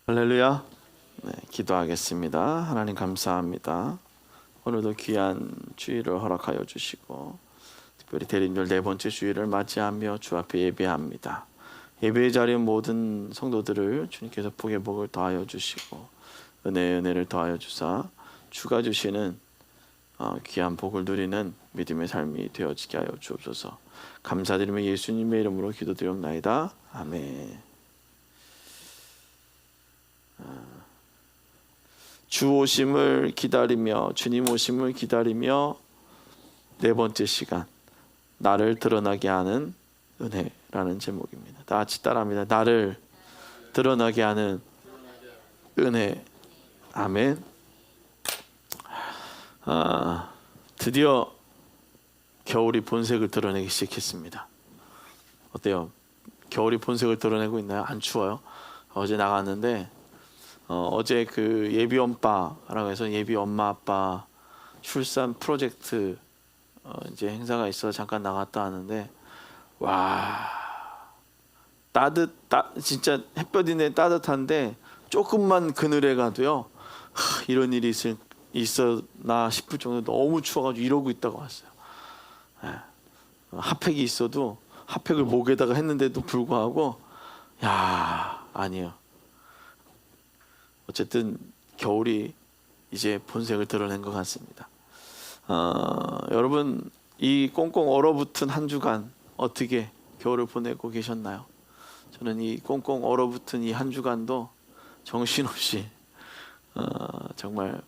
할렐루야. 네, 기도하겠습니다. 하나님 감사합니다. 오늘도 귀한 주일을 허락하여 주시고 특별히 대림절 네 번째 주일을 맞이하며 주 앞에 예배합니다. 예배의 자리에 모든 성도들을 주님께서 복에 복을 더하여 주시고 은혜를 더하여 주사 주가 주시는 귀한 복을 누리는 믿음의 삶이 되어지게 하여 주옵소서. 감사드리며 예수님의 이름으로 기도드리옵나이다. 아멘. 주 오심을 기다리며 주님 오심을 기다리며 네 번째 시간, 나를 드러나게 하는 은혜라는 제목입니다. 다 같이 따라합니다. 나를 드러나게 하는 은혜. 아멘. 드디어 겨울이 본색을 드러내기 시작했습니다. 어때요? 겨울이 본색을 드러내고 있나요? 안 추워요? 어제 나갔는데 어제 그 예비 엄빠라고 해서 예비 엄마 아빠 출산 프로젝트 이제 행사가 있어서 잠깐 나갔다 왔는데 와 진짜 햇볕인데 따뜻한데 조금만 그늘에 가도요 이런 일이 있었나 싶을 정도로 너무 추워가지고 이러고 있다가 왔어요. 핫팩이 있어도 핫팩을 목에다가 했는데도 불구하고 아니에요. 어쨌든 겨울이 이제 본색을 드러낸 것 같습니다. 여러분 이 꽁꽁 얼어붙은 한 주간 어떻게 겨울을 보내고 계셨나요? 저는 이 꽁꽁 얼어붙은 이 한 주간도 정신없이 정말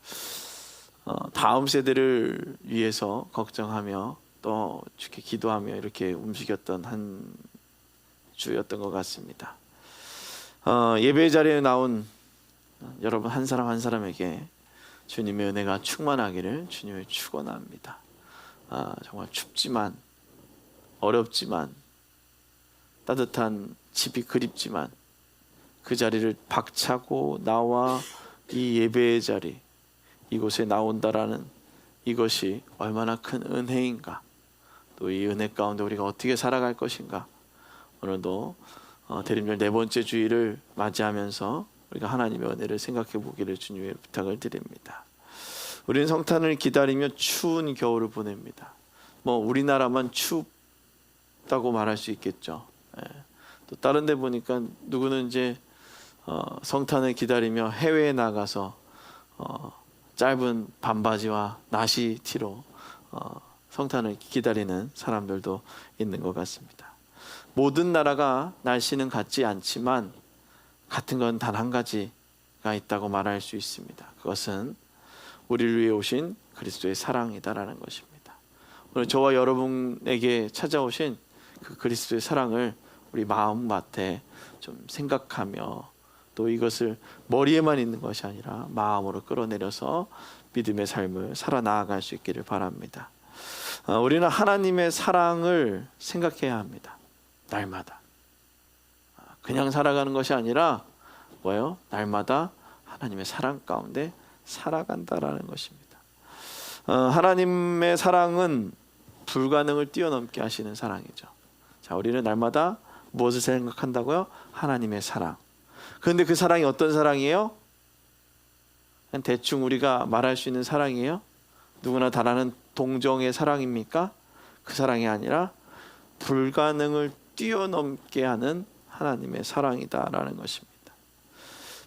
다음 세대를 위해서 걱정하며 또 주께 기도하며 이렇게 움직였던 한 주였던 것 같습니다. 예배 자리에 나온 여러분 한 사람 한 사람에게 주님의 은혜가 충만하기를 주님을 축원합니다. 정말 춥지만 어렵지만 따뜻한 집이 그립지만 그 자리를 박차고 나와 이 예배의 자리 이곳에 나온다라는 이것이 얼마나 큰 은혜인가, 또 이 은혜 가운데 우리가 어떻게 살아갈 것인가. 오늘도 대림절 네 번째 주일을 맞이하면서 우리가 하나님의 은혜를 생각해 보기를 주님의 부탁을 드립니다. 우리는 성탄을 기다리며 추운 겨울을 보냅니다. 우리나라만 춥다고 말할 수 있겠죠. 또 다른 데 보니까 누구는 이제 성탄을 기다리며 해외에 나가서 짧은 반바지와 나시 티로 성탄을 기다리는 사람들도 있는 것 같습니다. 모든 나라가 날씨는 같지 않지만 같은 건 단 한 가지가 있다고 말할 수 있습니다. 그것은 우리를 위해 오신 그리스도의 사랑이다라는 것입니다. 오늘 저와 여러분에게 찾아오신 그 그리스도의 사랑을 우리 마음밭에 좀 생각하며 또 이것을 머리에만 있는 것이 아니라 마음으로 끌어내려서 믿음의 삶을 살아나아갈 수 있기를 바랍니다. 우리는 하나님의 사랑을 생각해야 합니다. 날마다. 그냥 살아가는 것이 아니라 뭐예요? 날마다 하나님의 사랑 가운데 살아간다라는 것입니다. 하나님의 사랑은 불가능을 뛰어넘게 하시는 사랑이죠. 자, 우리는 날마다 무엇을 생각한다고요? 하나님의 사랑. 그런데 그 사랑이 어떤 사랑이에요? 그냥 대충 우리가 말할 수 있는 사랑이에요? 누구나 다 아는 동정의 사랑입니까? 그 사랑이 아니라 불가능을 뛰어넘게 하는 하나님의 사랑이다라는 것입니다.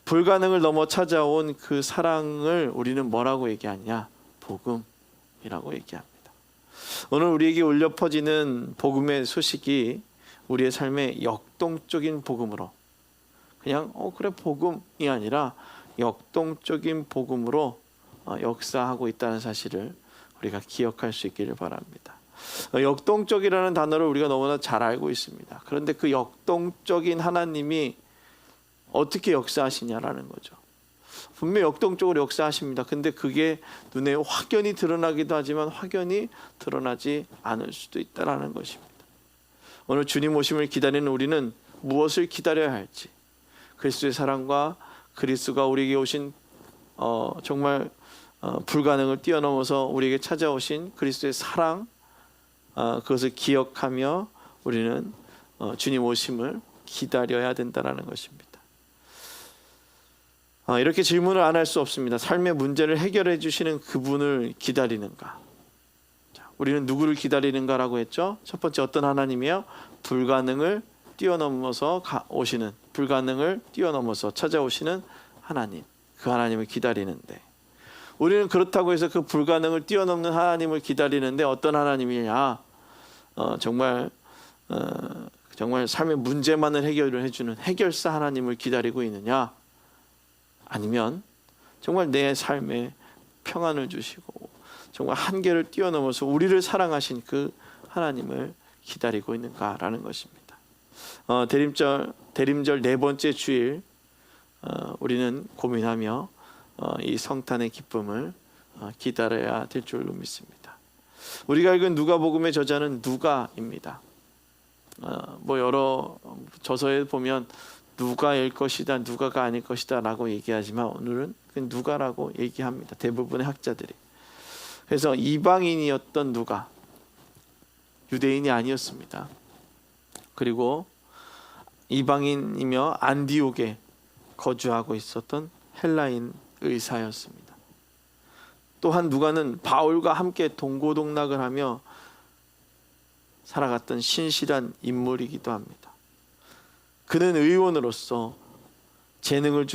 불가능을 넘어 찾아온 그 사랑을 우리는 뭐라고 얘기하냐? 복음이라고 얘기합니다. 오늘 우리에게 울려 퍼지는 복음의 소식이 우리의 삶의 역동적인 복음으로, 그냥 그래 복음이 아니라 역동적인 복음으로 역사하고 있다는 사실을 우리가 기억할 수 있기를 바랍니다. 역동적이라는 단어를 우리가 너무나 잘 알고 있습니다. 그런데 그 역동적인 하나님이 어떻게 역사하시냐라는 거죠. 분명히 역동적으로 역사하십니다. 근데 그게 눈에 확연히 드러나기도 하지만 확연히 드러나지 않을 수도 있다는 것입니다. 오늘 주님 오심을 기다리는 우리는 무엇을 기다려야 할지, 그리스도의 사랑과 그리스도가 우리에게 오신 정말 불가능을 뛰어넘어서 우리에게 찾아오신 그리스도의 사랑, 그것을 기억하며 우리는 주님 오심을 기다려야 된다는 것입니다. 이렇게 질문을 안 할 수 없습니다. 삶의 문제를 해결해 주시는 그분을 기다리는가? 자, 우리는 누구를 기다리는가라고 했죠? 첫 번째 어떤 하나님이요? 불가능을 뛰어넘어서 오시는, 불가능을 뛰어넘어서 찾아오시는 하나님. 그 하나님을 기다리는데, 우리는 그렇다고 해서 그 불가능을 뛰어넘는 하나님을 기다리는데 어떤 하나님이냐? 정말 삶의 문제만을 해결을 해주는 해결사 하나님을 기다리고 있느냐? 아니면 정말 내 삶에 평안을 주시고 정말 한계를 뛰어넘어서 우리를 사랑하신 그 하나님을 기다리고 있는가라는 것입니다. 대림절 네 번째 주일, 우리는 고민하며 이 성탄의 기쁨을 기다려야 될 줄로 믿습니다. 우리가 읽은 누가복음의 저자는 누가입니다. 여러 저서에 보면 누가일 것이다, 누가가 아닐 것이다 라고 얘기하지만 오늘은 누가라고 얘기합니다. 대부분의 학자들이. 그래서 이방인이었던 누가, 유대인이 아니었습니다. 그리고 이방인이며 안디옥에 거주하고 있었던 헬라인 의사였습니다. 또한 누가는 바울과 함께 동고동락을 하며 살아갔던 신실한 인물이기도 합니다. 그는 의원으로서 재능을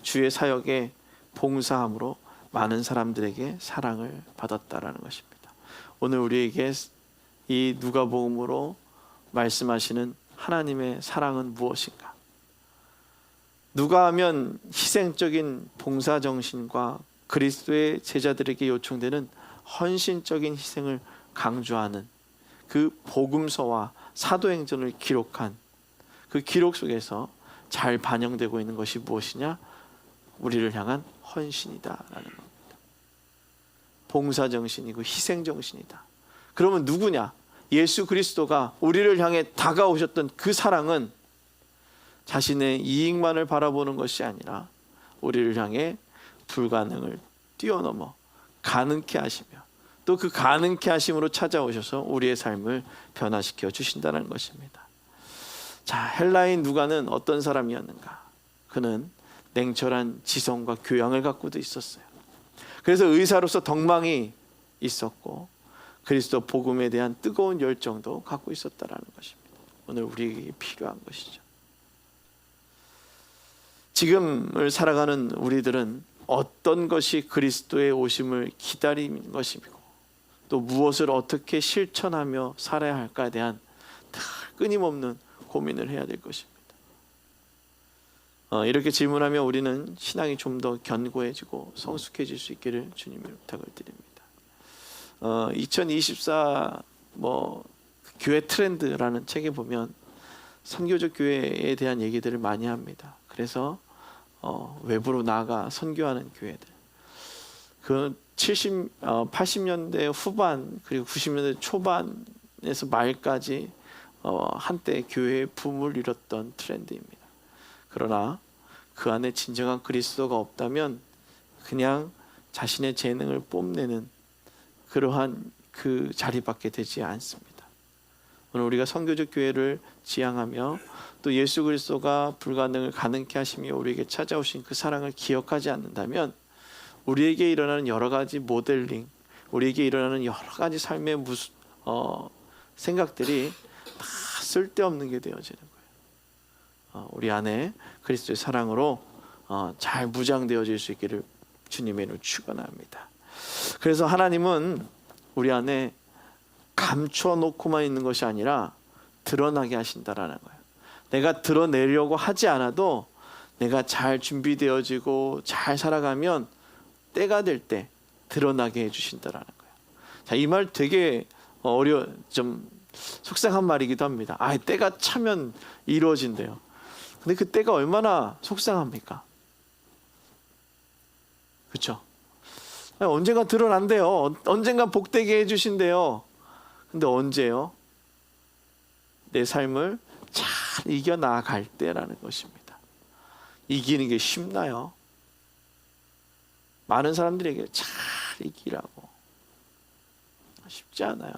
주의 사역에 봉사함으로 많은 사람들에게 사랑을 받았다라는 것입니다. 오늘 우리에게 이 누가복음으로 말씀하시는 하나님의 사랑은 무엇인가? 누가 하면 희생적인 봉사 정신과 그리스도의 제자들에게 요청되는 헌신적인 희생을 강조하는 그 복음서와 사도행전을 기록한 그 기록 속에서 잘 반영되고 있는 것이 무엇이냐? 우리를 향한 헌신이다라는 겁니다. 봉사정신이고 희생정신이다. 그러면 누구냐? 예수 그리스도가 우리를 향해 다가오셨던 그 사랑은 자신의 이익만을 바라보는 것이 아니라 우리를 향해 불가능을 뛰어넘어 가능케 하시며 또 그 가능케 하심으로 찾아오셔서 우리의 삶을 변화시켜 주신다는 것입니다. 자, 헬라인 누가는 어떤 사람이었는가? 그는 냉철한 지성과 교양을 갖고도 있었어요. 그래서 의사로서 덕망이 있었고 그리스도 복음에 대한 뜨거운 열정도 갖고 있었다라는 것입니다. 오늘 우리에게 필요한 것이죠. 지금을 살아가는 우리들은 어떤 것이 그리스도의 오심을 기다리는 것이고 또 무엇을 어떻게 실천하며 살아야 할까에 대한 끊임없는 고민을 해야 될 것입니다. 이렇게 질문하며 우리는 신앙이 좀 더 견고해지고 성숙해질 수 있기를 주님을 부탁을 드립니다. 2024 교회 트렌드라는 책에 보면 선교적 교회에 대한 얘기들을 많이 합니다. 그래서 외부로 나아가 선교하는 교회들, 그 80년대 후반 그리고 90년대 초반에서 말까지 한때 교회의 붐을 이뤘던 트렌드입니다. 그러나 그 안에 진정한 그리스도가 없다면 그냥 자신의 재능을 뽐내는 그러한 그 자리밖에 되지 않습니다. 오늘 우리가 선교적 교회를 지향하며 또 예수 그리스도가 불가능을 가능케 하시며 우리에게 찾아오신 그 사랑을 기억하지 않는다면 우리에게 일어나는 여러 가지 모델링, 우리에게 일어나는 여러 가지 삶의 생각들이 다 쓸데없는 게 되어지는 거예요. 우리 안에 그리스도의 사랑으로 잘 무장되어질 수 있기를 주님의 이름으로 축원합니다. 그래서 하나님은 우리 안에 감춰놓고만 있는 것이 아니라 드러나게 하신다라는 거예요. 내가 드러내려고 하지 않아도 내가 잘 준비되어지고 잘 살아가면 때가 될 때 드러나게 해주신다라는 거예요. 자, 이 말 되게 좀 속상한 말이기도 합니다. 때가 차면 이루어진대요. 근데 그 때가 얼마나 속상합니까? 그렇죠? 언젠가 드러난대요. 언젠가 복되게 해주신대요. 근데 언제요? 내 삶을 잘 이겨나갈 때라는 것입니다. 이기는 게 쉽나요? 많은 사람들에게 잘 이기라고 쉽지 않아요.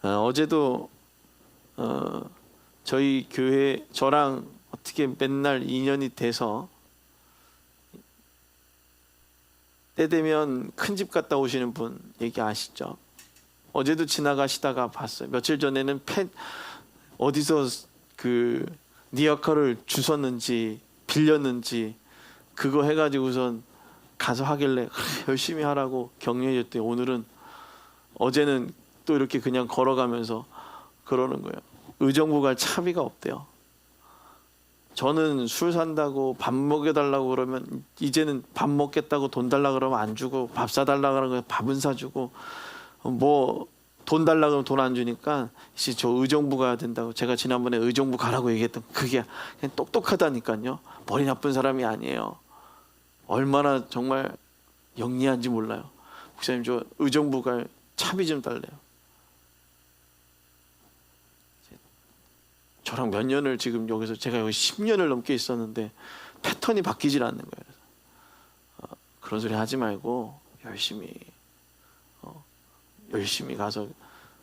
어제도 저희 교회 저랑 어떻게 맨날 2년이 돼서 때 되면 큰 집 갔다 오시는 분 얘기 아시죠? 어제도 지나가시다가 봤어요. 며칠 전에는 어디서 그 리어카를 주웠는지 빌렸는지 그거 해가지고선 가서 하길래 열심히 하라고 격려해줬더니 오늘은 어제는 또 이렇게 그냥 걸어가면서 그러는 거예요. 의정부 갈 차비가 없대요. 저는 술 산다고 밥 먹여달라고 그러면 이제는 밥 먹겠다고 돈 달라 그러면 안 주고 밥 사달라 그러면 밥은 사주고 뭐 돈 달라 그러면 돈 안 주니까 이제 저 의정부 가야 된다고 제가 지난번에 의정부 가라고 얘기했던 그게 그냥 똑똑하다니까요. 머리 나쁜 사람이 아니에요. 얼마나 정말 영리한지 몰라요. 목사님 저 의정부 갈 차비 좀 달래요. 저랑 몇 년을 지금 여기서 제가 여기 10년을 넘게 있었는데 패턴이 바뀌질 않는 거예요. 그런 소리 하지 말고 열심히 가서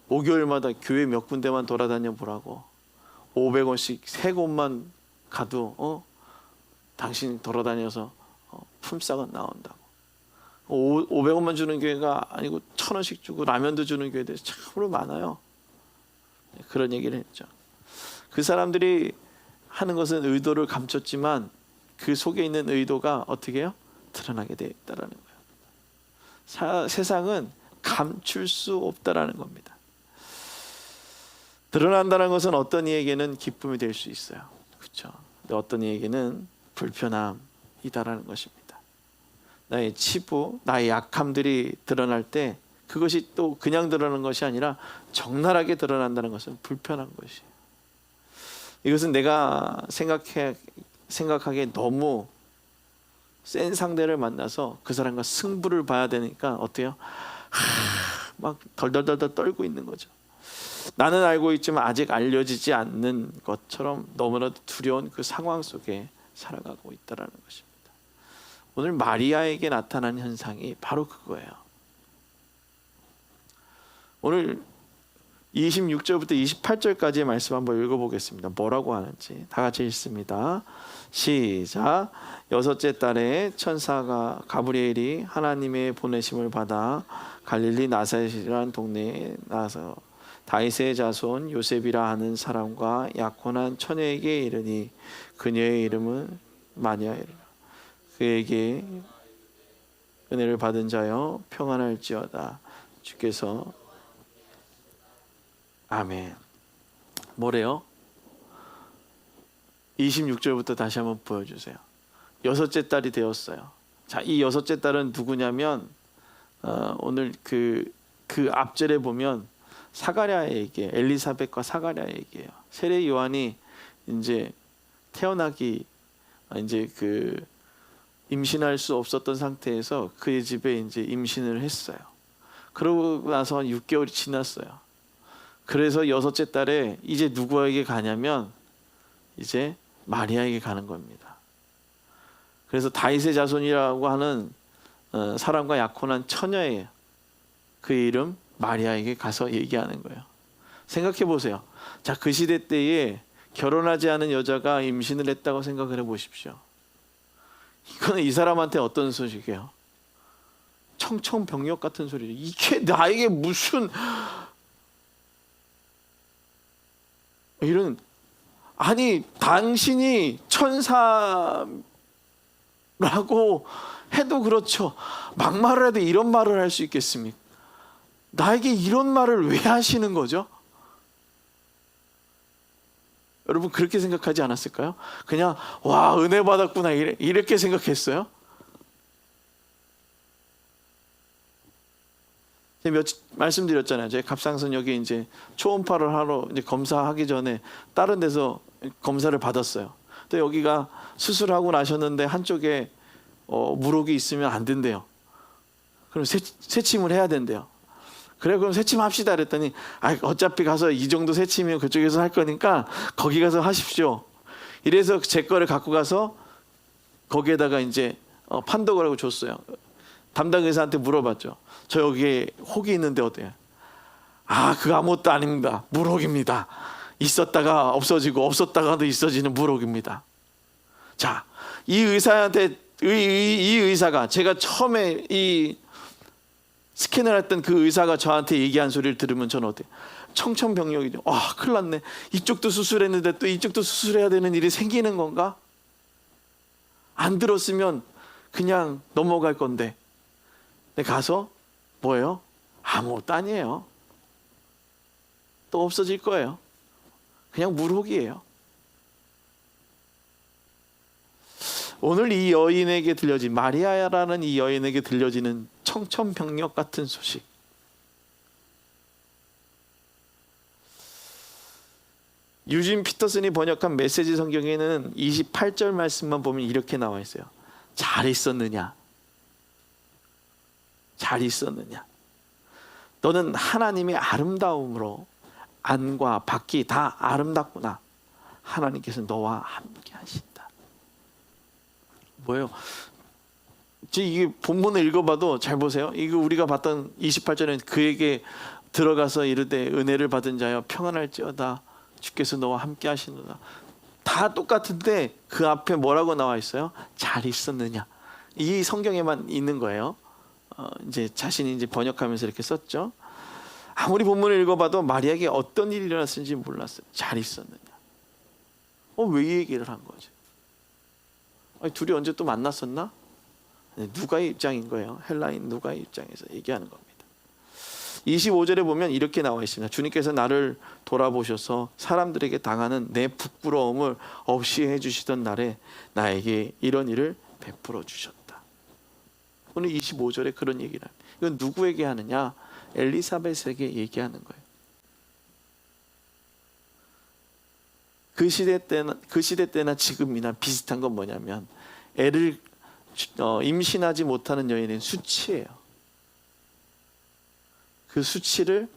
5개월마다 교회 몇 군데만 돌아다녀 보라고 500원씩 3곳만 가도 당신 돌아다녀서 품삯은 나온다고. 500원만 주는 교회가 아니고 1,000원씩 주고 라면도 주는 교회들이 참으로 많아요. 그런 얘기를 했죠. 그 사람들이 하는 것은 의도를 감췄지만 그 속에 있는 의도가 어떻게 해요? 드러나게 되어 있다는 거예요. 세상은 감출 수 없다라는 겁니다. 드러난다는 것은 어떤 이에게는 기쁨이 될 수 있어요. 그렇죠? 근데 어떤 이에게는 불편함이다라는 것입니다. 나의 치부, 나의 약함들이 드러날 때 그것이 또 그냥 드러나는 것이 아니라 적나라하게 드러난다는 것은 불편한 것이에요. 이것은 내가 생각하기에 너무 센 상대를 만나서 그 사람과 승부를 봐야 되니까 어때요? 막 덜덜덜 떨고 있는 거죠. 나는 알고 있지만 아직 알려지지 않는 것처럼 너무나도 두려운 그 상황 속에 살아가고 있다는 것입니다. 오늘 마리아에게 나타난 현상이 바로 그거예요. 오늘 26절부터 28절까지의 말씀 한번 읽어보겠습니다. 뭐라고 하는지 다 같이 읽습니다. 시작. 6째 달에 천사가 가브리엘이 하나님의 보내심을 받아 갈릴리 나사렛이라는 동네에 나서 다윗의 자손 요셉이라 하는 사람과 약혼한 처녀에게 이르니 그녀의 이름은 마리아이라. 그에게 은혜를 받은 자여 평안할지어다. 주께서 아멘. 뭐래요? 26절부터 다시 한번 보여주세요. 6째 딸이 되었어요. 자, 이 6째 딸은 누구냐면 오늘 그 앞절에 보면 사가랴의 얘기예요. 엘리사벳과 사가랴의 얘기예요. 세례 요한이 이제 태어나기 이제 그 임신할 수 없었던 상태에서 그의 집에 이제 임신을 했어요. 그러고 나서 6개월이 지났어요. 그래서 6째 달에 이제 누구에게 가냐면 이제 마리아에게 가는 겁니다. 그래서 다윗의 자손이라고 하는 사람과 약혼한 처녀예요. 그의 이름 마리아에게 가서 얘기하는 거예요. 생각해 보세요. 자, 그 시대 때에 결혼하지 않은 여자가 임신을 했다고 생각을 해 보십시오. 이거는 이 사람한테 어떤 소식이에요? 청천벽력 같은 소리죠. 이게 나에게 무슨 이런, 아니 당신이 천사라고 해도 그렇죠. 막말을 해도 이런 말을 할 수 있겠습니까? 나에게 이런 말을 왜 하시는 거죠? 여러분 그렇게 생각하지 않았을까요? 그냥 와 은혜 받았구나 이렇게 생각했어요? 제가 말씀드렸잖아요. 제 갑상선 여기 이제 초음파를 하러 이제 검사하기 전에 다른 데서 검사를 받았어요. 또 여기가 수술하고 나셨는데 한쪽에 물혹이 있으면 안 된대요. 그럼 새침을 해야 된대요. 그래 그럼 새침합시다 그랬더니 어차피 가서 이 정도 새침이면 그쪽에서 할 거니까 거기 가서 하십시오. 이래서 제 거를 갖고 가서 거기에다가 이제 판독을 하고 줬어요. 담당 의사한테 물어봤죠. 저 여기에 혹이 있는데 어때요? 그거 아무것도 아닙니다. 물혹입니다. 있었다가 없어지고 없었다가도 있어지는 물혹입니다. 자, 이 의사한테 이 의사가 제가 처음에 이 스캔을 했던 그 의사가 저한테 얘기한 소리를 들으면 저는 어때요? 청천벽력이죠. 아, 큰일 났네. 이쪽도 수술했는데 또 이쪽도 수술해야 되는 일이 생기는 건가? 안 들었으면 그냥 넘어갈 건데. 근데 가서 뭐예요? 아무것도 아니에요. 또 없어질 거예요. 그냥 물혹이에요. 오늘 이 여인에게 들려진, 마리아라는 이 여인에게 들려지는 청천벽력 같은 소식. 유진 피터슨이 번역한 메시지 성경에는 28절 말씀만 보면 이렇게 나와 있어요. 잘 있었느냐? 잘 있었느냐? 너는 하나님의 아름다움으로 안과 밖이 다 아름답구나. 하나님께서 너와 함께 하신다. 뭐예요? 이게 본문을 읽어봐도 잘 보세요. 이거 우리가 봤던 28절에는 그에게 들어가서 이르되 은혜를 받은 자여 평안할지어다. 주께서 너와 함께 하시노라. 다 똑같은데 그 앞에 뭐라고 나와 있어요? 잘 있었느냐? 이 성경에만 있는 거예요. 이제 자신이 이제 번역하면서 이렇게 썼죠. 아무리 본문을 읽어봐도 마리아에게 어떤 일이 일어났는지 몰랐어요. 잘 있었느냐? 왜 이 얘기를 한 거지? 아니, 둘이 언제 또 만났었나? 누가의 입장인 거예요. 헬라인 누가의 입장에서 얘기하는 겁니다. 25절에 보면 이렇게 나와 있습니다. 주님께서 나를 돌아보셔서 사람들에게 당하는 내 부끄러움을 없이 해주시던 날에 나에게 이런 일을 베풀어 주셨다. 오늘 25절에 그런 얘기를 합니다. 이건 누구에게 하느냐? 엘리사벳에게 얘기하는 거예요. 그 시대 때나 지금이나 비슷한 건 뭐냐면 애를 임신하지 못하는 여인은 수치예요. 그 수치를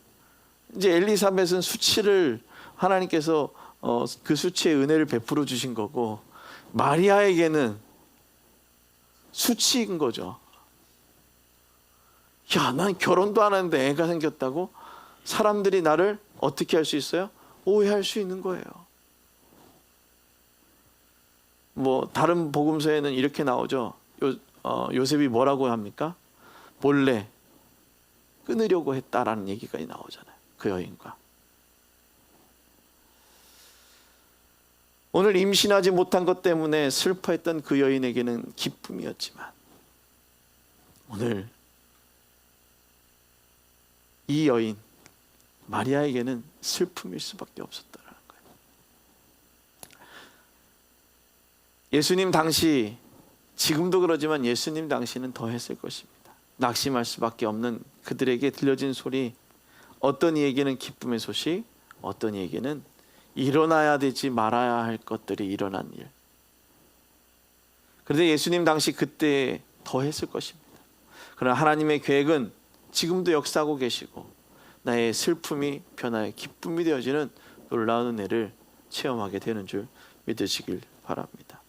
이제 엘리사벳은 수치를 하나님께서 그 수치의 은혜를 베풀어 주신 거고, 마리아에게는 수치인 거죠. 야, 난 결혼도 안 하는데 애가 생겼다고? 사람들이 나를 어떻게 할 수 있어요? 오해할 수 있는 거예요. 뭐 다른 복음서에는 이렇게 나오죠. 요셉이 뭐라고 합니까? 몰래 끊으려고 했다라는 얘기가 나오잖아요. 그 여인과. 오늘 임신하지 못한 것 때문에 슬퍼했던 그 여인에게는 기쁨이었지만, 오늘 이 여인 마리아에게는 슬픔일 수밖에 없었다라는 거예요. 예수님 당시, 지금도 그러지만 예수님 당시는 더 했을 것입니다. 낙심할 수밖에 없는 그들에게 들려진 소리, 어떤 이에게는 기쁨의 소식, 어떤 이에게는 일어나야 되지 말아야 할 것들이 일어난 일. 그런데 예수님 당시 그때 더 했을 것입니다. 그러나 하나님의 계획은 지금도 역사하고 계시고, 나의 슬픔이 변화의 기쁨이 되어지는 놀라운 은혜를 체험하게 되는 줄 믿으시길 바랍니다.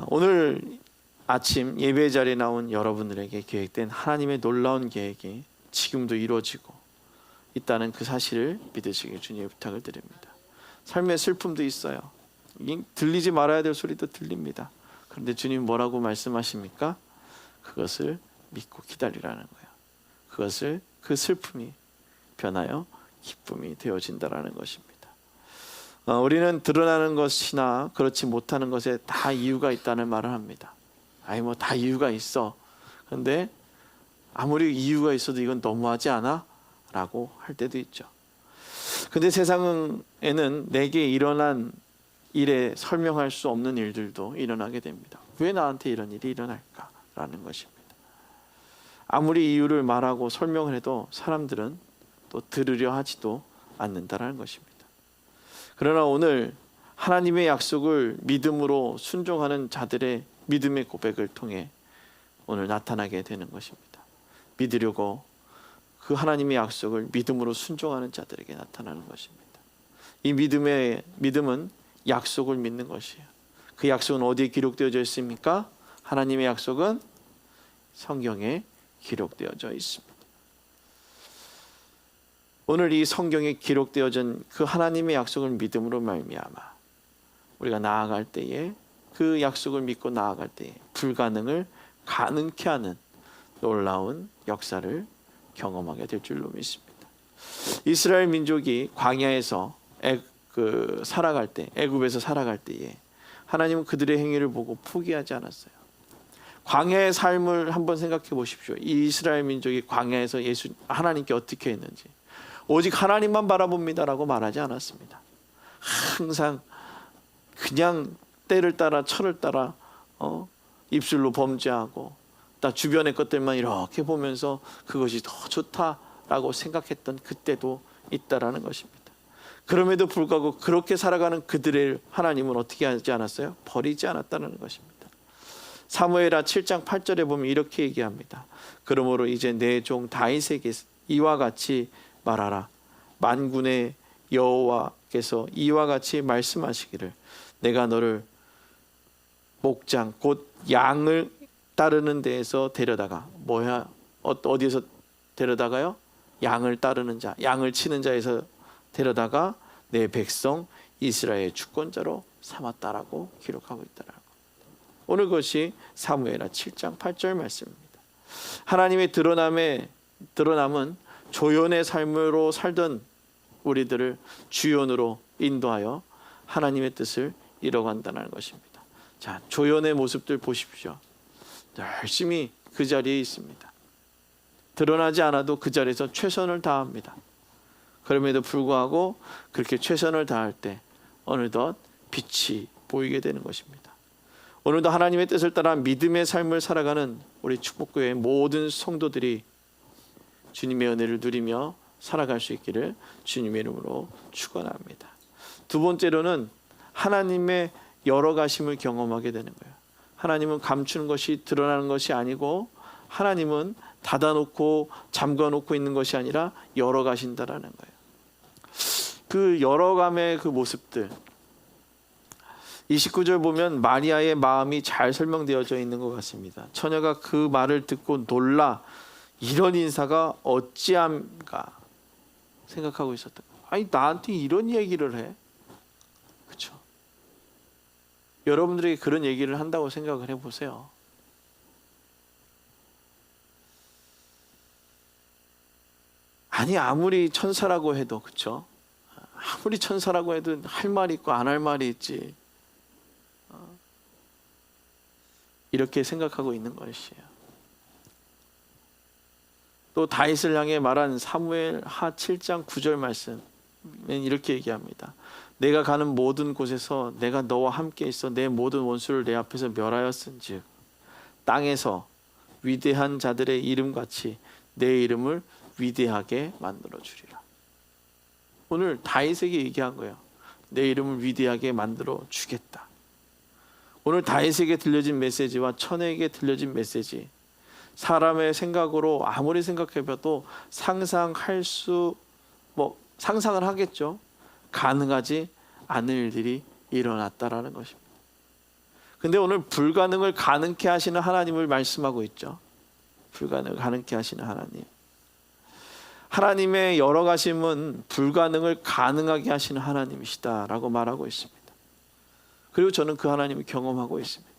오늘 아침 예배 자리에 나온 여러분들에게 계획된 하나님의 놀라운 계획이 지금도 이루어지고 있다는 그 사실을 믿으시길 주님의 부탁을 드립니다. 삶의 슬픔도 있어요. 들리지 말아야 될 소리도 들립니다. 그런데 주님 뭐라고 말씀하십니까? 그것을 믿고 기다리라는 거예요. 그것을, 그 슬픔이 변하여 기쁨이 되어진다라는 것입니다. 우리는 드러나는 것이나 그렇지 못하는 것에 다 이유가 있다는 말을 합니다. 뭐 다 이유가 있어. 그런데 아무리 이유가 있어도 이건 너무하지 않아? 라고 할 때도 있죠. 근데 세상에는 내게 일어난 일에 설명할 수 없는 일들도 일어나게 됩니다. 왜 나한테 이런 일이 일어날까? 라는 것입니다. 아무리 이유를 말하고 설명을 해도 사람들은 또 들으려 하지도 않는다라는 것입니다. 그러나 오늘 하나님의 약속을 믿음으로 순종하는 자들의 믿음의 고백을 통해 오늘 나타나게 되는 것입니다. 믿으려고 그 하나님의 약속을 믿음으로 순종하는 자들에게 나타나는 것입니다. 이 믿음은 약속을 믿는 것이에요. 그 약속은 어디에 기록되어져 있습니까? 하나님의 약속은 성경에 기록되어져 있습니다. 오늘 이 성경에 기록되어진 그 하나님의 약속을 믿음으로 말미암아 우리가 나아갈 때에, 그 약속을 믿고 나아갈 때에 불가능을 가능케 하는 놀라운 역사를 경험하게 될 줄로 믿습니다. 이스라엘 민족이 광야에서 살아갈 때, 애굽에서 살아갈 때에 하나님은 그들의 행위를 보고 포기하지 않았어요. 광야의 삶을 한번 생각해 보십시오. 이 이스라엘 민족이 광야에서 하나님께 어떻게 했는지. 오직 하나님만 바라봅니다라고 말하지 않았습니다. 항상 그냥 때를 따라 철을 따라 입술로 범죄하고 주변의 것들만 이렇게 보면서 그것이 더 좋다라고 생각했던 그때도 있다라는 것입니다. 그럼에도 불구하고 그렇게 살아가는 그들의 하나님은 어떻게 하지 않았어요? 버리지 않았다는 것입니다. 사무엘하 7장 8절에 보면 이렇게 얘기합니다. 그러므로 이제 내 종 다윗에게 이와 같이 말하라. 만군의 여호와께서 이와 같이 말씀하시기를 내가 너를 목장 곧 양을 따르는 데에서 데려다가 어디에서 데려다가요? 양을 따르는 자, 양을 치는 자에서 데려다가 내 백성 이스라엘의 주권자로 삼았다라고 기록하고 있다라고. 오늘 그것이 사무엘하 7장 8절 말씀입니다. 하나님의 드러남은 조연의 삶으로 살던 우리들을 주연으로 인도하여 하나님의 뜻을 이뤄간다는 것입니다. 자, 조연의 모습들 보십시오. 열심히 그 자리에 있습니다. 드러나지 않아도 그 자리에서 최선을 다합니다. 그럼에도 불구하고 그렇게 최선을 다할 때 어느덧 빛이 보이게 되는 것입니다. 오늘도 하나님의 뜻을 따라 믿음의 삶을 살아가는 우리 축복교회의 모든 성도들이 주님의 은혜를 누리며 살아갈 수 있기를 주님의 이름으로 축원합니다. 두 번째로는 하나님의 열어가심을 경험하게 되는 거예요. 하나님은 감추는 것이 드러나는 것이 아니고 하나님은 닫아놓고 잠궈놓고 있는 것이 아니라 열어가신다라는 거예요. 그 열어감의 그 모습들, 29절 보면 마리아의 마음이 잘 설명되어져 있는 것 같습니다. 처녀가 그 말을 듣고 놀라 이런 인사가 어찌함까 생각하고 있었다. 아니 나한테 이런 얘기를 해? 그렇죠? 여러분들에게 그런 얘기를 한다고 생각을 해보세요. 아니 아무리 천사라고 해도 그렇죠? 아무리 천사라고 해도 할 말이 있고 안 할 말이 있지. 이렇게 생각하고 있는 것이에요. 또 다윗을 향해 말한 사무엘하 7장 9절 말씀은 이렇게 얘기합니다. 내가 가는 모든 곳에서 내가 너와 함께 있어 내 모든 원수를 내 앞에서 멸하였은즉 땅에서 위대한 자들의 이름같이 내 이름을 위대하게 만들어 주리라. 오늘 다윗에게 얘기한 거예요. 내 이름을 위대하게 만들어 주겠다. 오늘 다윗에게 들려진 메시지와 처녀에게 들려진 메시지, 사람의 생각으로 아무리 생각해봐도 상상을 하겠죠. 가능하지 않은 일들이 일어났다라는 것입니다. 근데 오늘 불가능을 가능케 하시는 하나님을 말씀하고 있죠. 불가능을 가능케 하시는 하나님. 하나님의 열어가심은 불가능을 가능하게 하시는 하나님이시다라고 말하고 있습니다. 그리고 저는 그 하나님을 경험하고 있습니다.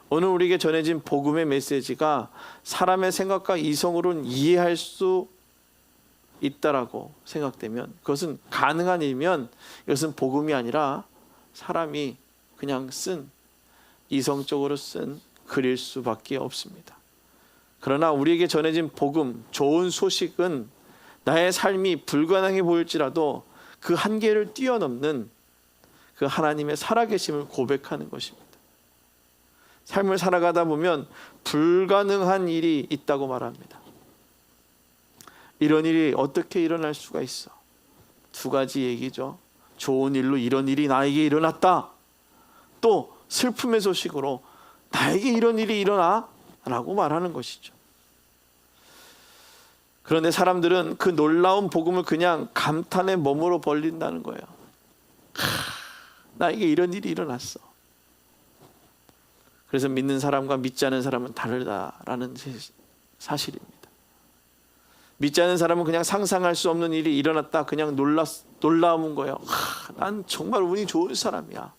오늘 우리에게 전해진 복음의 메시지가 사람의 생각과 이성으로는 이해할 수 있다라고 생각되면, 그것은 가능한 일이면 이것은 복음이 아니라 사람이 그냥 이성적으로 쓴 글일 수밖에 없습니다. 그러나 우리에게 전해진 복음, 좋은 소식은 나의 삶이 불가능해 보일지라도 그 한계를 뛰어넘는 그 하나님의 살아계심을 고백하는 것입니다. 삶을 살아가다 보면 불가능한 일이 있다고 말합니다. 이런 일이 어떻게 일어날 수가 있어? 두 가지 얘기죠. 좋은 일로 이런 일이 나에게 일어났다. 또 슬픔의 소식으로 나에게 이런 일이 일어나? 라고 말하는 것이죠. 그런데 사람들은 그 놀라운 복음을 그냥 감탄에 머물러 버린다는 거예요. 나에게 이런 일이 일어났어. 그래서 믿는 사람과 믿지 않은 사람은 다르다라는 사실입니다. 믿지 않은 사람은 그냥 상상할 수 없는 일이 일어났다, 그냥 놀라운 거예요. 난 정말 운이 좋은 사람이야.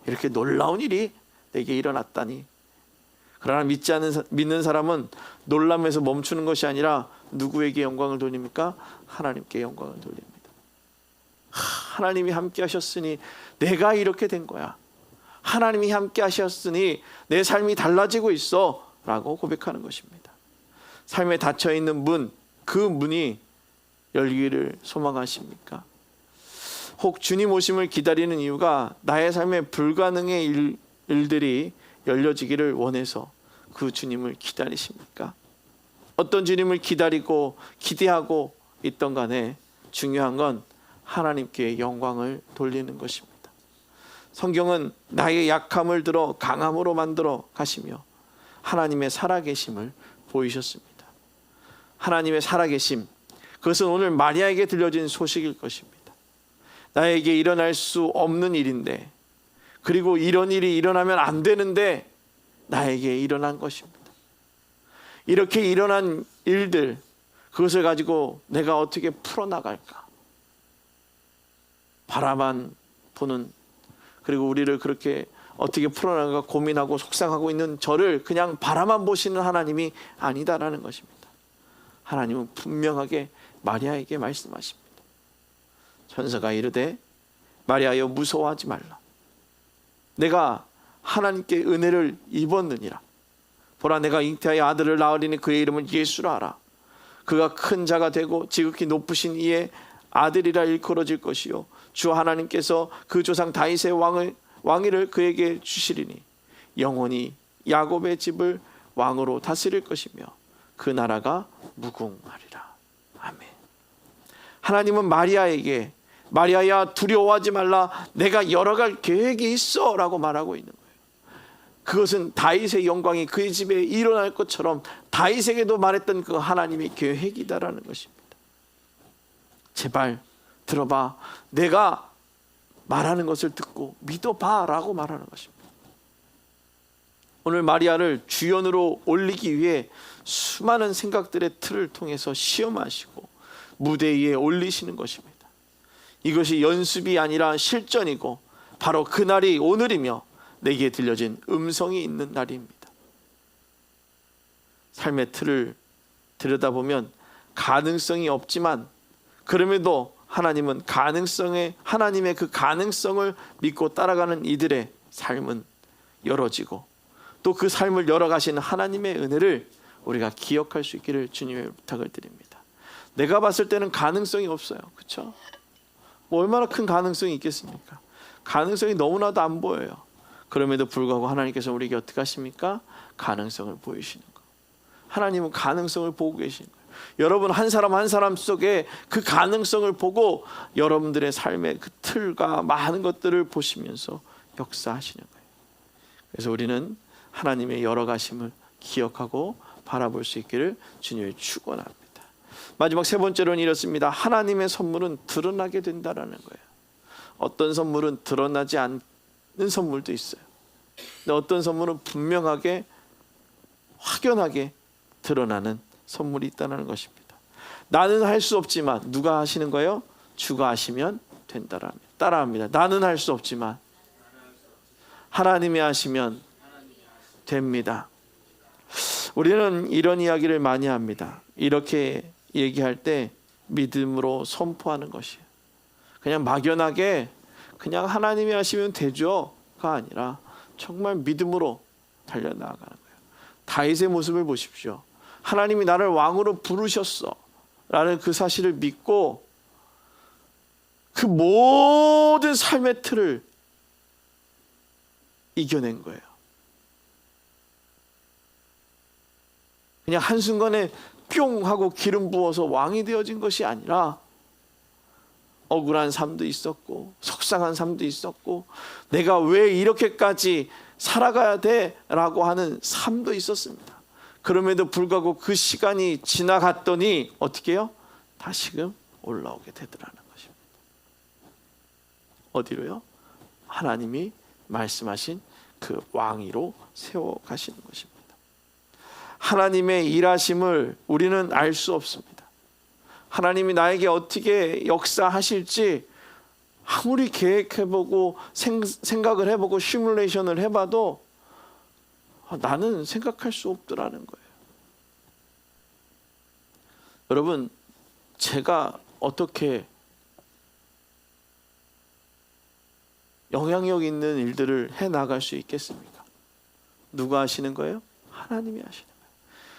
이렇게 놀라운 일이 내게 일어났다니. 그러나 믿는 사람은 놀람에서 멈추는 것이 아니라 누구에게 영광을 돌립니까? 하나님께 영광을 돌립니다. 하나님이 함께 하셨으니 내가 이렇게 된 거야. 하나님이 함께 하셨으니 내 삶이 달라지고 있어 라고 고백하는 것입니다. 삶에 닫혀있는 문, 그 문이 열기를 소망하십니까? 혹 주님 오심을 기다리는 이유가 나의 삶에 불가능의 일들이 열려지기를 원해서 그 주님을 기다리십니까? 어떤 주님을 기다리고 기대하고 있던 간에 중요한 건 하나님께 영광을 돌리는 것입니다. 성경은 나의 약함을 들어 강함으로 만들어 가시며 하나님의 살아계심을 보이셨습니다. 하나님의 살아계심, 그것은 오늘 마리아에게 들려진 소식일 것입니다. 나에게 일어날 수 없는 일인데, 그리고 이런 일이 일어나면 안 되는데 나에게 일어난 것입니다. 이렇게 일어난 일들, 그것을 가지고 내가 어떻게 풀어나갈까? 바라만 보는, 그리고 우리를 그렇게 어떻게 풀어나갈까 고민하고 속상하고 있는 저를 그냥 바라만 보시는 하나님이 아니다라는 것입니다. 하나님은 분명하게 마리아에게 말씀하십니다. 천사가 이르되 마리아여 무서워하지 말라. 내가 하나님께 은혜를 입었느니라. 보라 내가 잉태하여 아들을 낳으리니 그의 이름은 예수라 하라. 그가 큰 자가 되고 지극히 높으신 이의 아들이라 일컬어질 것이요 주 하나님께서 그 조상 다윗의 왕위를 그에게 주시리니 영원히 야곱의 집을 왕으로 다스릴 것이며 그 나라가 무궁하리라. 아멘. 하나님은 마리아에게 마리아야 두려워하지 말라. 내가 열어갈 계획이 있어 라고 말하고 있는 거예요. 그것은 다윗의 영광이 그의 집에 일어날 것처럼 다윗에게도 말했던 그 하나님의 계획이다라는 것입니다. 제발 들어봐. 내가 말하는 것을 듣고 믿어봐 라고 말하는 것입니다. 오늘 마리아를 주연으로 올리기 위해 수많은 생각들의 틀을 통해서 시험하시고 무대 위에 올리시는 것입니다. 이것이 연습이 아니라 실전이고 바로 그날이 오늘이며 내게 들려진 음성이 있는 날입니다. 삶의 틀을 들여다보면 가능성이 없지만 그럼에도 하나님은 하나님의 그 가능성을 믿고 따라가는 이들의 삶은 열어지고 또 그 삶을 열어가시는 하나님의 은혜를 우리가 기억할 수 있기를 주님의 부탁을 드립니다. 내가 봤을 때는 가능성이 없어요. 그렇죠? 뭐 얼마나 큰 가능성이 있겠습니까? 가능성이 너무나도 안 보여요. 그럼에도 불구하고 하나님께서 우리에게 어떻게 하십니까? 가능성을 보이시는 거. 하나님은 가능성을 보고 계시는 거예요. 여러분 한 사람 한 사람 속에 그 가능성을 보고 여러분들의 삶의 그 틀과 많은 것들을 보시면서 역사하시는 거예요. 그래서 우리는 하나님의 열어가심을 기억하고 바라볼 수 있기를 주님을 축원합니다. 마지막 세 번째로는 이렇습니다. 하나님의 선물은 드러나게 된다라는 거예요. 어떤 선물은 드러나지 않는 선물도 있어요. 근데 어떤 선물은 분명하게 확연하게 드러나는 선물이 있다는 것입니다. 나는 할 수 없지만 누가 하시는 거예요? 주가 하시면 된다라는 따라합니다. 나는 할 수 없지만 하나님이 하시면 됩니다. 우리는 이런 이야기를 많이 합니다. 이렇게 얘기할 때 믿음으로 선포하는 것이에요. 그냥 막연하게 그냥 하나님이 하시면 되죠가 아니라 정말 믿음으로 달려나가는 거예요. 다윗의 모습을 보십시오. 하나님이 나를 왕으로 부르셨어 라는 그 사실을 믿고 그 모든 삶의 틀을 이겨낸 거예요. 그냥 한순간에 뿅 하고 기름 부어서 왕이 되어진 것이 아니라 억울한 삶도 있었고 속상한 삶도 있었고 내가 왜 이렇게까지 살아가야 돼? 라고 하는 삶도 있었습니다. 그럼에도 불구하고 그 시간이 지나갔더니 어떻게 해요? 다시금 올라오게 되더라는 것입니다. 어디로요? 하나님이 말씀하신 그 왕위로 세워가시는 것입니다. 하나님의 일하심을 우리는 알 수 없습니다. 하나님이 나에게 어떻게 역사하실지 아무리 계획해보고 생각을 해보고 시뮬레이션을 해봐도 나는 생각할 수 없더라는 거예요. 여러분, 제가 어떻게 영향력 있는 일들을 해나갈 수 있겠습니까? 누가 하시는 거예요? 하나님이 하시는 거예요.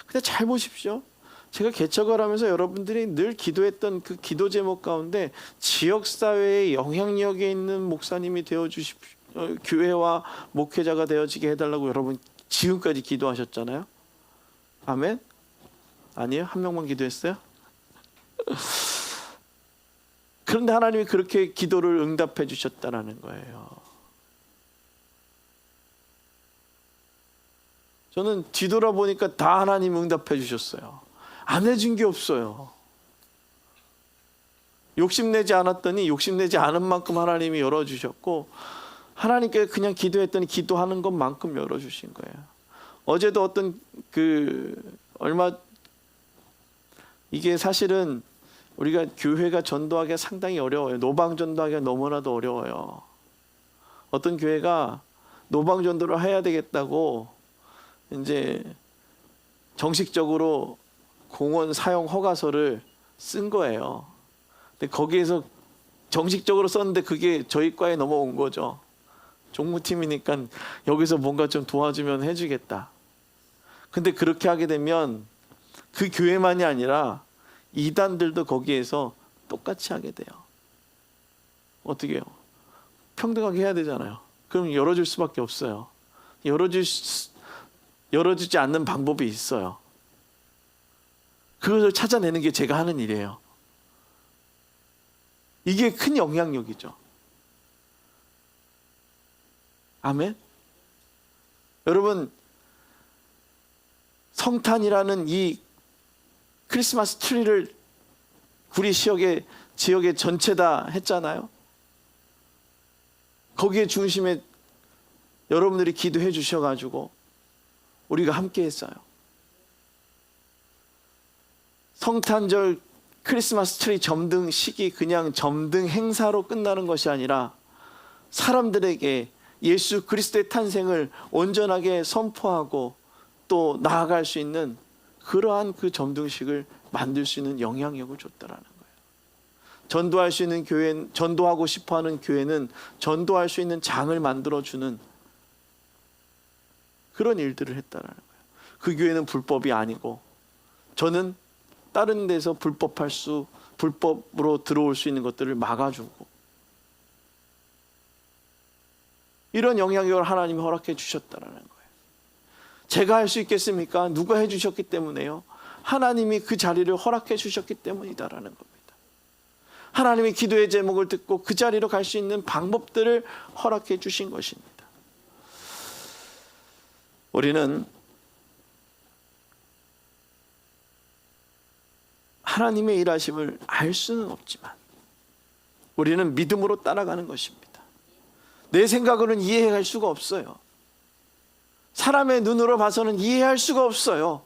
근데 잘 보십시오. 제가 개척을 하면서 여러분들이 늘 기도했던 그 기도 제목 가운데 지역사회에 영향력이 있는 목사님이 되어주십시오. 교회와 목회자가 되어지게 해달라고 여러분 지금까지 기도하셨잖아요. 아멘? 아니에요? 한 명만 기도했어요? 그런데 하나님이 그렇게 기도를 응답해 주셨다는 거예요. 저는 뒤돌아보니까 다 하나님 응답해 주셨어요. 안 해준 게 없어요. 욕심내지 않았더니 욕심내지 않은 만큼 하나님이 열어주셨고, 하나님께 그냥 기도했더니 기도하는 것만큼 열어주신 거예요. 어제도 어떤 이게 사실은 우리가 교회가 전도하기가 상당히 어려워요. 노방 전도하기가 너무나도 어려워요. 어떤 교회가 노방 전도를 해야 되겠다고 이제 정식적으로 공원 사용 허가서를 쓴 거예요. 근데 거기에서 정식적으로 썼는데 그게 저희 과에 넘어온 거죠. 종무팀이니까 여기서 뭔가 좀 도와주면 해주겠다. 근데 그렇게 하게 되면 그 교회만이 아니라 이단들도 거기에서 똑같이 하게 돼요. 어떻게 해요? 평등하게 해야 되잖아요. 그럼 열어줄 수밖에 없어요. 열어주지 않는 방법이 있어요. 그것을 찾아내는 게 제가 하는 일이에요. 이게 큰 영향력이죠. 아멘? 여러분, 성탄이라는 이 크리스마스 트리를 구리 지역에 전체 다 했잖아요. 거기에 중심에 여러분들이 기도해 주셔가지고 우리가 함께 했어요. 성탄절 크리스마스 트리 점등식이 그냥 점등 행사로 끝나는 것이 아니라 사람들에게 예수 그리스도의 탄생을 온전하게 선포하고 또 나아갈 수 있는 그러한 그 점등식을 만들 수 있는 영향력을 줬다라는 거예요. 전도할 수 있는 교회, 전도하고 싶어하는 교회는 전도할 수 있는 장을 만들어주는 그런 일들을 했다라는 거예요. 그 교회는 불법이 아니고 저는 다른 데서 불법으로 들어올 수 있는 것들을 막아주고 이런 영향력을 하나님이 허락해 주셨다라는 거예요. 제가 할 수 있겠습니까? 누가 해주셨기 때문에요. 하나님이 그 자리를 허락해 주셨기 때문이다라는 겁니다. 하나님이 기도의 제목을 듣고 그 자리로 갈 수 있는 방법들을 허락해 주신 것입니다. 우리는 하나님의 일하심을 알 수는 없지만 우리는 믿음으로 따라가는 것입니다. 내 생각으로는 이해할 수가 없어요. 사람의 눈으로 봐서는 이해할 수가 없어요.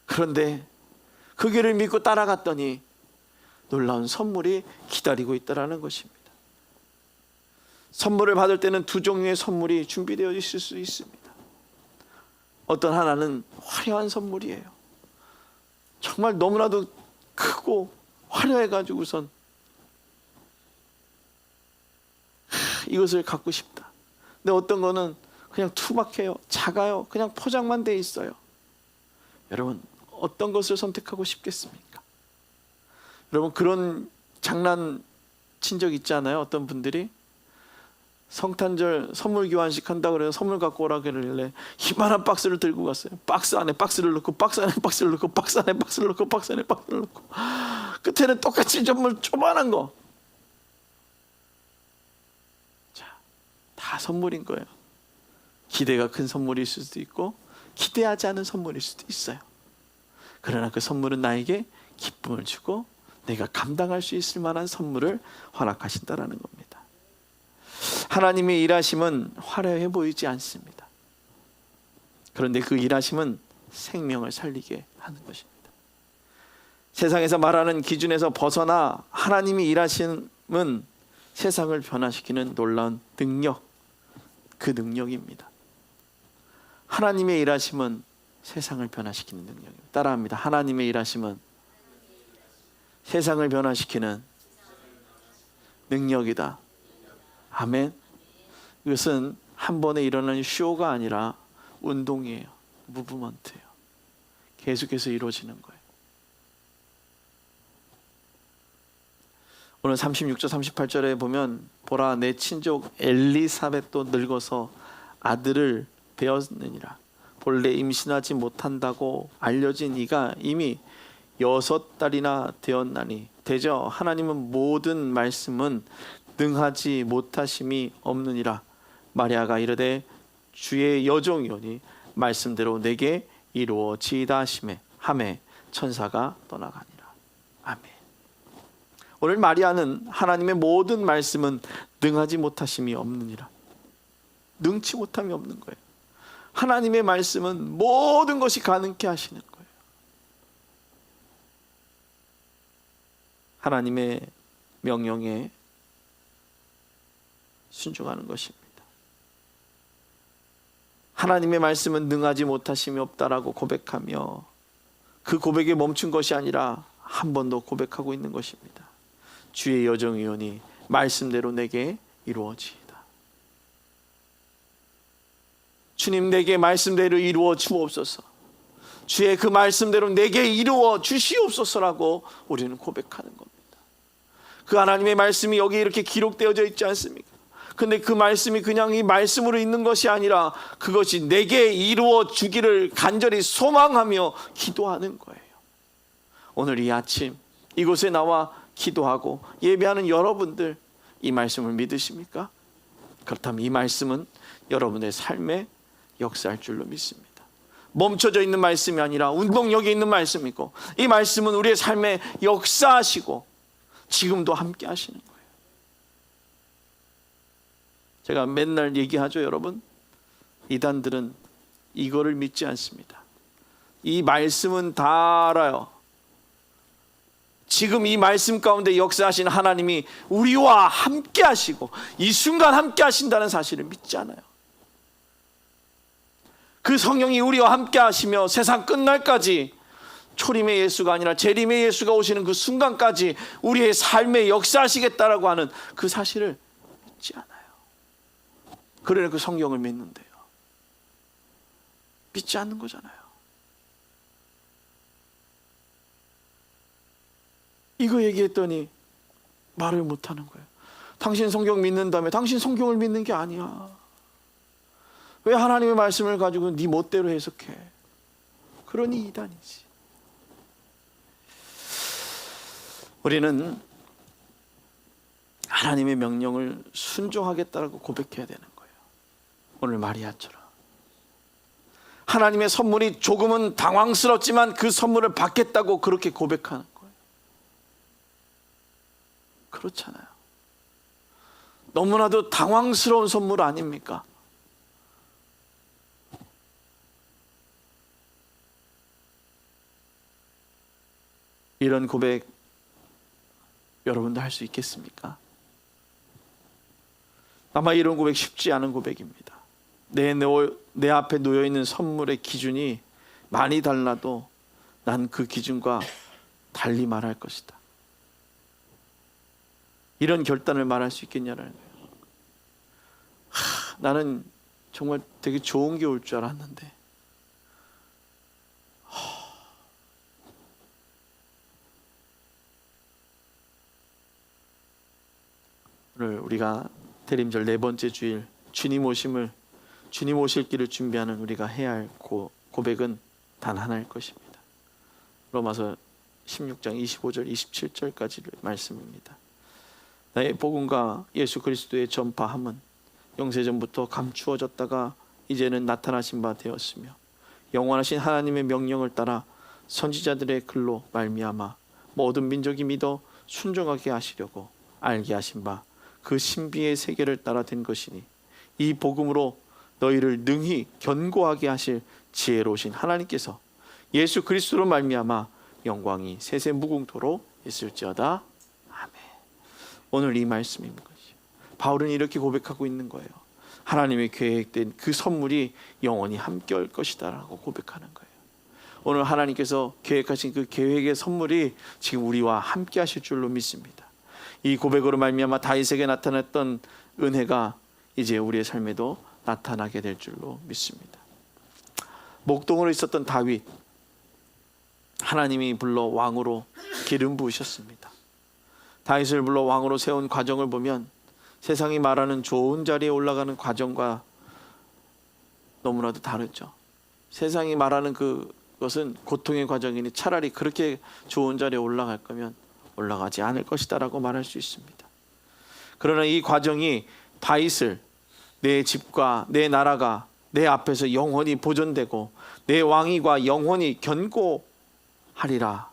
그런데 그 길을 믿고 따라갔더니 놀라운 선물이 기다리고 있다는 것입니다. 선물을 받을 때는 두 종류의 선물이 준비되어 있을 수 있습니다. 어떤 하나는 화려한 선물이에요. 정말 너무나도 크고 화려해가지고선 이것을 갖고 싶다. 근데 어떤 거는 그냥 투박해요. 작아요. 그냥 포장만 돼 있어요. 여러분, 어떤 것을 선택하고 싶겠습니까? 여러분, 그런 장난 친 적 있지 않아요? 어떤 분들이 성탄절 선물 교환식 한다고 그래서 선물 갖고 오라 그러길래 희만한 박스를 들고 갔어요. 박스 안에 박스를 넣고 박스 안에 박스를 넣고 박스 안에 박스를 넣고 박스 안에 박스를 넣고 끝에는 똑같이 선물 조만한 거. 자, 다 선물인 거예요. 기대가 큰 선물일 수도 있고 기대하지 않은 선물일 수도 있어요. 그러나 그 선물은 나에게 기쁨을 주고 내가 감당할 수 있을 만한 선물을 허락하신다라는 겁니다. 하나님의 일하심은 화려해 보이지 않습니다. 그런데 그 일하심은 생명을 살리게 하는 것입니다. 세상에서 말하는 기준에서 벗어나 하나님이 일하심은 세상을 변화시키는 놀라운 능력, 그 능력입니다. 하나님의 일하심은 세상을 변화시키는 능력입니다. 따라합니다. 하나님의 일하심은 세상을 변화시키는 능력이다. 아멘. 이것은 한 번에 일어나는 쇼가 아니라 운동이에요. 무브먼트예요. 계속해서 이루어지는 거예요. 오늘 36절 38절에 보면 보라 내 친족 엘리사벳도 늙어서 아들을 배었느니라. 본래 임신하지 못한다고 알려진 이가 이미 6달이나 되었나니 대저 하나님은 모든 말씀은 능하지 못하심이 없느니라. 마리아가 이르되 주의 여종이오니 말씀대로 내게 이루어지이다 하매 천사가 떠나가니라. 아멘. 오늘 마리아는 하나님의 모든 말씀은 능하지 못하심이 없느니라. 능치 못함이 없는 거예요. 하나님의 말씀은 모든 것이 가능케 하시는 거예요. 하나님의 명령에 순종하는 것입니다. 하나님의 말씀은 능하지 못하심이 없다라고 고백하며 그 고백에 멈춘 것이 아니라 한 번 더 고백하고 있는 것입니다. 주의 여정이오니 말씀대로 내게 이루어지이다. 주님 내게 말씀대로 이루어 주옵소서. 주의 그 말씀대로 내게 이루어 주시옵소서라고 우리는 고백하는 겁니다. 그 하나님의 말씀이 여기 이렇게 기록되어져 있지 않습니까? 근데 그 말씀이 그냥 이 말씀으로 있는 것이 아니라 그것이 내게 이루어 주기를 간절히 소망하며 기도하는 거예요. 오늘 이 아침 이곳에 나와 기도하고 예배하는 여러분들 이 말씀을 믿으십니까? 그렇다면 이 말씀은 여러분의 삶에 역사할 줄로 믿습니다. 멈춰져 있는 말씀이 아니라 운동력이 있는 말씀이고 이 말씀은 우리의 삶에 역사하시고 지금도 함께 하시는 거예요. 제가 맨날 얘기하죠, 여러분. 이단들은 이거를 믿지 않습니다. 이 말씀은 다 알아요. 지금 이 말씀 가운데 역사하신 하나님이 우리와 함께 하시고 이 순간 함께 하신다는 사실을 믿지 않아요. 그 성령이 우리와 함께 하시며 세상 끝날까지 초림의 예수가 아니라 재림의 예수가 오시는 그 순간까지 우리의 삶에 역사하시겠다라고 하는 그 사실을 믿지 않아요. 그러나 그 성경을 믿는데요. 믿지 않는 거잖아요. 이거 얘기했더니 말을 못하는 거예요. 당신 성경 믿는다며 당신 성경을 믿는 게 아니야. 왜 하나님의 말씀을 가지고 네 멋대로 해석해? 그러니 이단이지. 우리는 하나님의 명령을 순종하겠다라고 고백해야 되는 거예요. 오늘 마리아처럼 하나님의 선물이 조금은 당황스럽지만 그 선물을 받겠다고 그렇게 고백하는 거예요. 그렇잖아요. 너무나도 당황스러운 선물 아닙니까? 이런 고백 여러분도 할 수 있겠습니까? 아마 이런 고백 쉽지 않은 고백입니다. 내 앞에 놓여있는 선물의 기준이 많이 달라도 난 그 기준과 달리 말할 것이다. 이런 결단을 말할 수 있겠냐는 거예요. 나는 정말 되게 좋은 게 올 줄 알았는데 오늘 우리가 대림절 4번째 주일 주님 오실 길을 준비하는 우리가 해야 할 고백은 단 하나일 것입니다. 로마서 16장 25절 27절까지 말씀입니다. 나의 복음과 예수 그리스도의 전파함은 영세전부터 감추어졌다가 이제는 나타나신 바 되었으며 영원하신 하나님의 명령을 따라 선지자들의 글로 말미암아 모든 민족이 믿어 순종하게 하시려고 알게 하신 바 그 신비의 세계를 따라 된 것이니 이 복음으로 너희를 능히 견고하게 하실 지혜로우신 하나님께서 예수 그리스도로 말미암아 영광이 세세 무궁토록 있을지어다. 아멘. 오늘 이 말씀인 것이죠. 바울은 이렇게 고백하고 있는 거예요. 하나님의 계획된 그 선물이 영원히 함께할 것이다 라고 고백하는 거예요. 오늘 하나님께서 계획하신 그 계획의 선물이 지금 우리와 함께 하실 줄로 믿습니다. 이 고백으로 말미암아 다윗에게 나타났던 은혜가 이제 우리의 삶에도 나타나게 될 줄로 믿습니다. 목동으로 있었던 다윗, 하나님이 불러 왕으로 기름 부으셨습니다. 다윗을 불러 왕으로 세운 과정을 보면 세상이 말하는 좋은 자리에 올라가는 과정과 너무나도 다르죠. 세상이 말하는 그것은 고통의 과정이니 차라리 그렇게 좋은 자리에 올라갈 거면 올라가지 않을 것이다 라고 말할 수 있습니다. 그러나 이 과정이 다윗을 내 집과 내 나라가 내 앞에서 영원히 보존되고 내 왕위가 영원히 견고하리라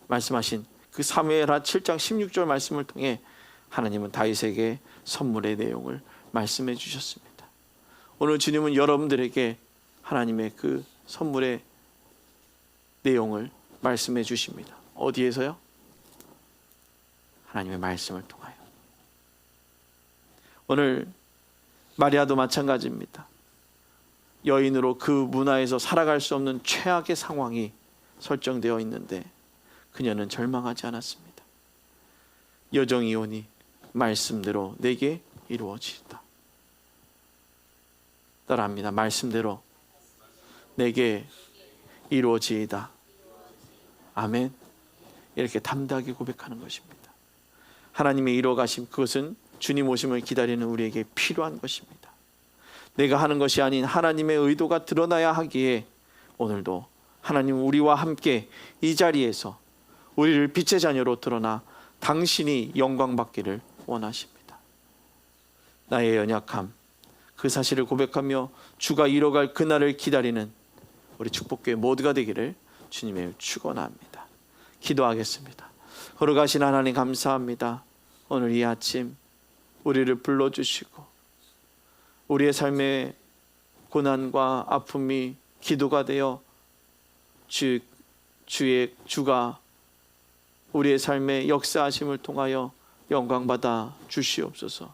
말씀하신 그 사무엘하 7장 16절 말씀을 통해 하나님은 다윗에게 선물의 내용을 말씀해 주셨습니다. 오늘 주님은 여러분들에게 하나님의 그 선물의 내용을 말씀해 주십니다. 어디에서요? 하나님의 말씀을 통하여. 오늘 마리아도 마찬가지입니다. 여인으로 그 문화에서 살아갈 수 없는 최악의 상황이 설정되어 있는데 그녀는 절망하지 않았습니다. 여정이 오니 말씀대로 내게 이루어지리다. 따라합니다. 말씀대로 내게 이루어지이다. 아멘. 이렇게 담대하게 고백하는 것입니다. 하나님의 이루어가심, 그것은 주님 오심을 기다리는 우리에게 필요한 것입니다. 내가 하는 것이 아닌 하나님의 의도가 드러나야 하기에 오늘도 하나님 우리와 함께 이 자리에서 우리를 빛의 자녀로 드러나 당신이 영광 받기를 원하십니다. 나의 연약함, 그 사실을 고백하며 주가 이뤄갈 그날을 기다리는 우리 축복교회 모두가 되기를 주님의 축원합니다. 기도하겠습니다. 걸어가신 하나님 감사합니다. 오늘 이 아침 우리를 불러주시고 우리의 삶의 고난과 아픔이 기도가 되어 주가 우리의 삶의 역사하심을 통하여 영광받아 주시옵소서.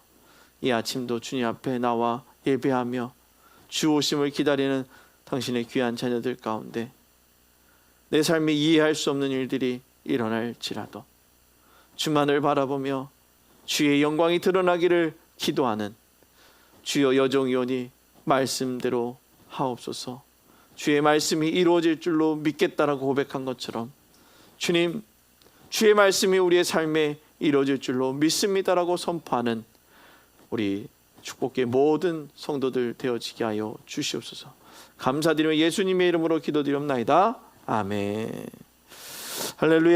이 아침도 주님 앞에 나와 예배하며 주 오심을 기다리는 당신의 귀한 자녀들 가운데 내 삶이 이해할 수 없는 일들이 일어날지라도 주만을 바라보며 주의 영광이 드러나기를 기도하는 주여 여정이 오니 말씀대로 하옵소서. 주의 말씀이 이루어질 줄로 믿겠다라고 고백한 것처럼 주님 주의 말씀이 우리의 삶에 이루어질 줄로 믿습니다라고 선포하는 우리 축복의 모든 성도들 되어지게 하여 주시옵소서. 감사드리며 예수님의 이름으로 기도드리옵나이다. 아멘. 할렐루야.